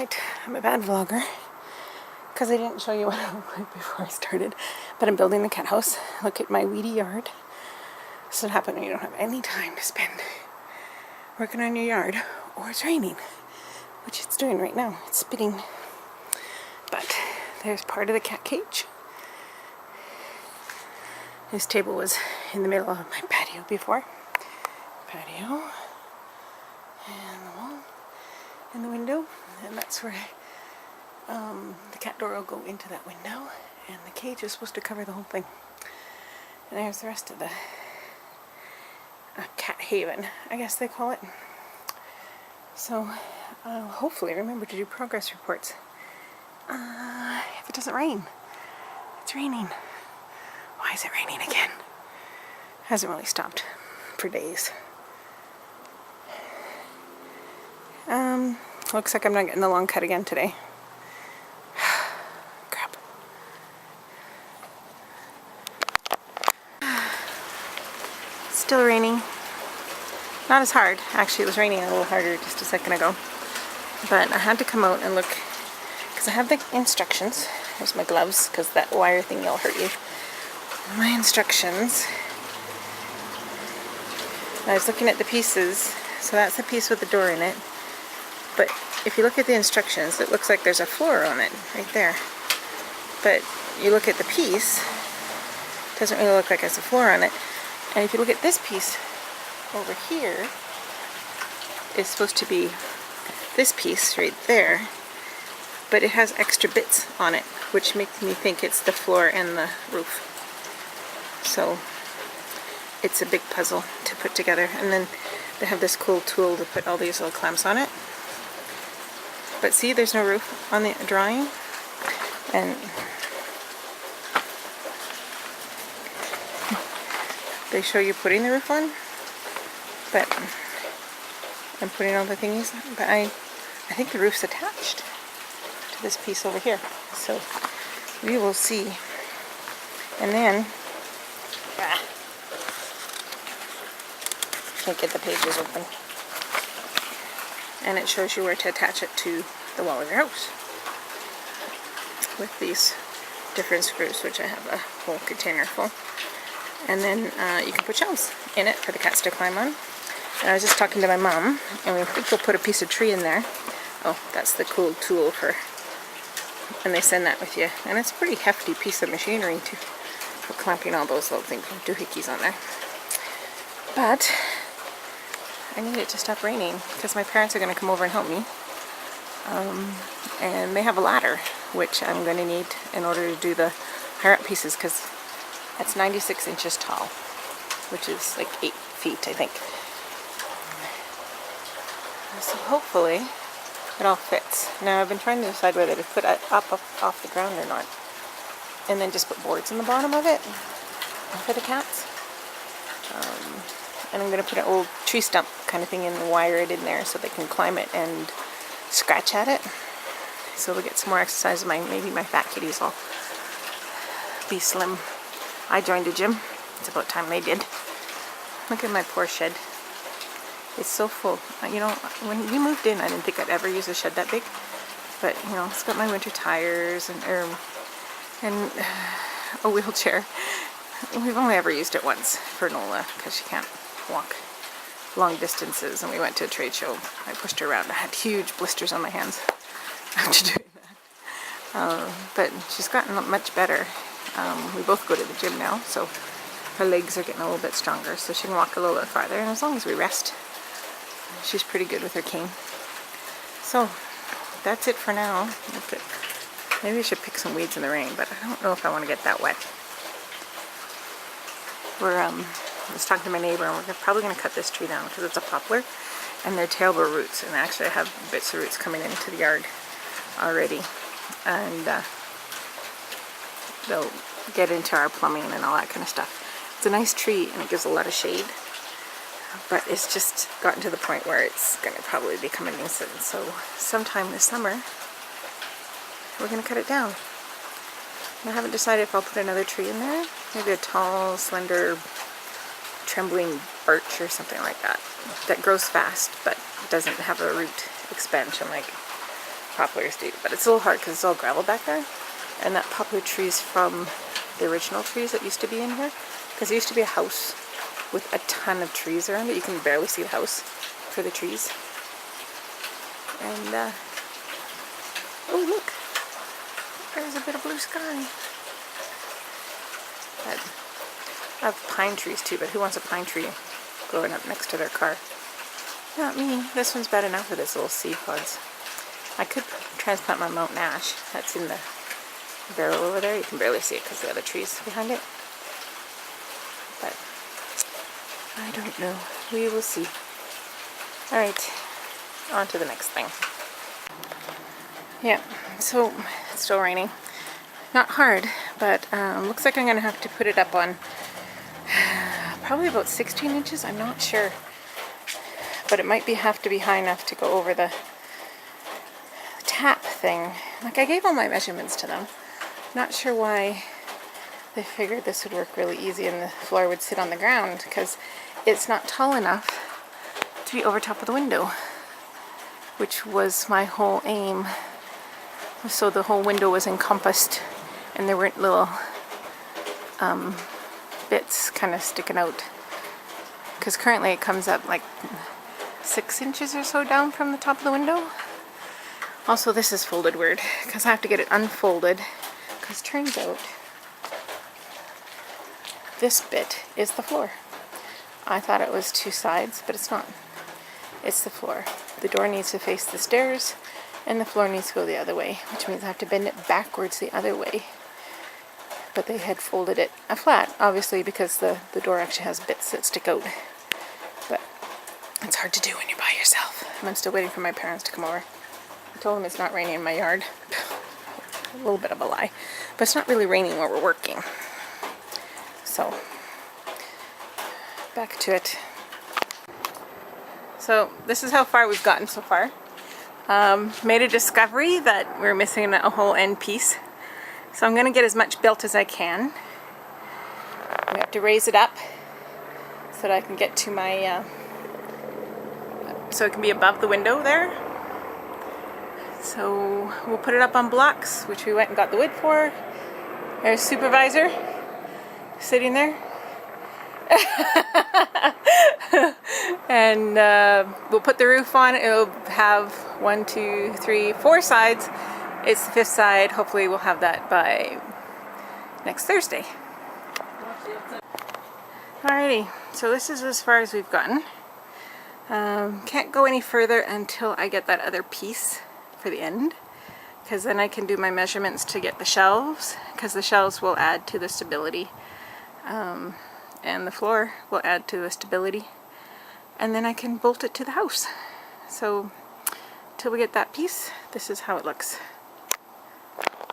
Right, I'm a bad vlogger because I didn't show you what I looked like before I started. But I'm building the cat house. Look at my weedy yard. This would happen when you don't have any time to spend working on your yard, or it's raining, which it's doing right now. It's spitting. But there's part of the cat cage. This table was in the middle of my patio before. Patio. And the wall. And the window. And that's where the cat door will go into that window. And the cage is supposed to cover the whole thing. And there's the rest of the cat haven, I guess they call it. So I'll hopefully remember to do progress reports. If it doesn't rain. It's raining. Why is it raining again? Hasn't really stopped for days. Looks like I'm not getting the long cut again today. Crap. Still raining. Not as hard. Actually, it was raining a little harder just a second ago. But I had to come out and look because I have the instructions. There's my gloves because that wire thing will hurt you. My instructions. I was looking at the pieces. So that's the piece with the door in it. But if you look at the instructions, it looks like there's a floor on it right there. But you look at the piece, it doesn't really look like there's a floor on it. And if you look at this piece over here, it's supposed to be this piece right there. But it has extra bits on it, which makes me think it's the floor and the roof. So it's a big puzzle to put together. And then they have this cool tool to put all these little clamps on it. But see, there's no roof on the drawing. And they show you putting the roof on. But I'm putting all the thingies on. But I think the roof's attached to this piece over here. So we will see. And then can't get the pages open. And it shows you where to attach it to the wall of your house with these different screws, which I have a whole container full. And then you can put shelves in it for the cats to climb on. And I was just talking to my mom, and we think we'll put a piece of tree in there. Oh, that's the cool tool for, and they send that with you. And it's a pretty hefty piece of machinery for clamping all those little things, doohickeys on there. But I need it to stop raining because my parents are going to come over and help me. And they have a ladder, which I'm going to need in order to do the higher up pieces because that's 96 inches tall, which is like 8 feet, I think. So hopefully it all fits. Now I've been trying to decide whether to put it up off the ground or not. And then just put boards in the bottom of it for the cats. And I'm going to put an old tree stump kind of thing and wire it in there so they can climb it and scratch at it. So they'll get some more exercise. Maybe my fat kitties will be slim. I joined a gym. It's about time they did. Look at my poor shed. It's so full. You know, when we moved in, I didn't think I'd ever use a shed that big. But, you know, it's got my winter tires and a wheelchair. We've only ever used it once for Nola because she can't walk long distances, and we went to a trade show. I pushed her around. I had huge blisters on my hands after doing that. But she's gotten much better. We both go to the gym now, so her legs are getting a little bit stronger, so she can walk a little bit farther. And as long as we rest, she's pretty good with her cane. So that's it for now. Maybe I should pick some weeds in the rain, but I don't know if I want to get that wet. I was talking to my neighbor, and we're probably going to cut this tree down because it's a poplar, and they're terrible roots. And actually, I have bits of roots coming into the yard already, and they'll get into our plumbing and all that kind of stuff. It's a nice tree, and it gives a lot of shade, but it's just gotten to the point where it's going to probably become a nuisance. So sometime this summer, we're going to cut it down. I haven't decided if I'll put another tree in there. Maybe a tall, slender, trembling birch or something like that. That grows fast, but doesn't have a root expansion like poplars do, but it's a little hard because it's all gravel back there. And that poplar tree's from the original trees that used to be in here. Because there used to be a house with a ton of trees around it. You can barely see the house for the trees. And, oh look, there's a bit of blue sky. I have pine trees too, but who wants a pine tree growing up next to their car? Not me. This one's bad enough for this little seed pods. I could transplant my mountain ash. That's in the barrel over there. You can barely see it because of the other trees behind it. But I don't know. We will see. Alright, on to the next thing. Yeah, so it's still raining. Not hard, but looks like I'm going to have to put it up on probably about 16 inches. I'm not sure. But it might have to be high enough to go over the tap thing. Like, I gave all my measurements to them. Not sure why they figured this would work really easy and the floor would sit on the ground, because it's not tall enough to be over top of the window, which was my whole aim. So the whole window was encompassed and there weren't little bits kind of sticking out, because currently it comes up like 6 inches or so down from the top of the window. Also, this is folded weird because I have to get it unfolded, because turns out this bit is the floor. I thought it was two sides, but it's not. It's the floor. The door needs to face the stairs and the floor needs to go the other way, which means I have to bend it backwards the other way. But they had folded it flat, obviously, because the door actually has bits that stick out. But it's hard to do when you're by yourself. And I'm still waiting for my parents to come over. I told them it's not raining in my yard. A little bit of a lie. But it's not really raining where we're working. So, back to it. So, this is how far we've gotten so far. Made a discovery that we're missing a whole end piece. So I'm going to get as much built as I can. We have to raise it up so that I can get to my, so it can be above the window there. So we'll put it up on blocks, which we went and got the wood for. There's supervisor sitting there. And we'll put the roof on. It'll have 1, 2, 3, 4 sides. It's the 5th side. Hopefully we'll have that by next Thursday. Alrighty, so this is as far as we've gotten. Can't go any further until I get that other piece for the end, because then I can do my measurements to get the shelves, because the shelves will add to the stability, and the floor will add to the stability, and then I can bolt it to the house. So till we get that piece, this is how it looks.